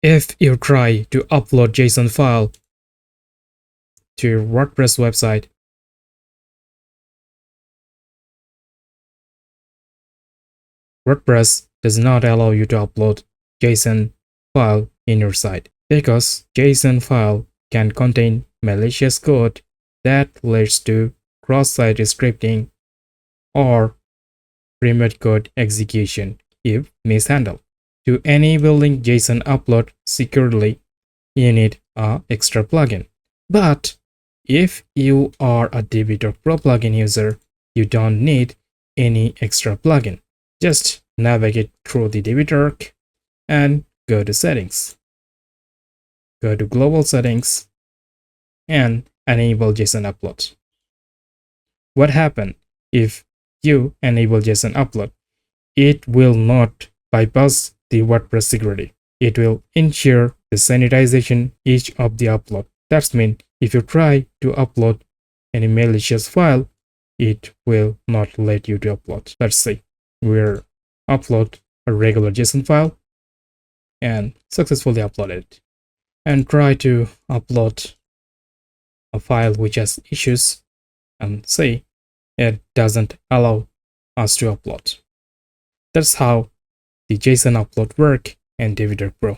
If you try to upload JSON file to your WordPress website, WordPress does not allow you to upload JSON file in your site because JSON file can contain malicious code that leads to cross-site scripting or remote code execution if mishandled. To enabling JSON upload securely, you need an extra plugin. But if you are a Divi Torque Pro plugin user, you don't need any extra plugin. Just navigate through the Divi Torque and go to settings. Go to global settings and enable JSON upload. What happens if you enable JSON upload? It will not bypass the WordPress security. It will ensure the sanitization each of the upload. That means if you try to upload any malicious file, it will not let you to upload. Let's say we'll upload a regular JSON file and successfully upload it, and try to upload a file which has issues and say it doesn't allow us to upload. That's how the JSON upload work in Divi Torque Pro.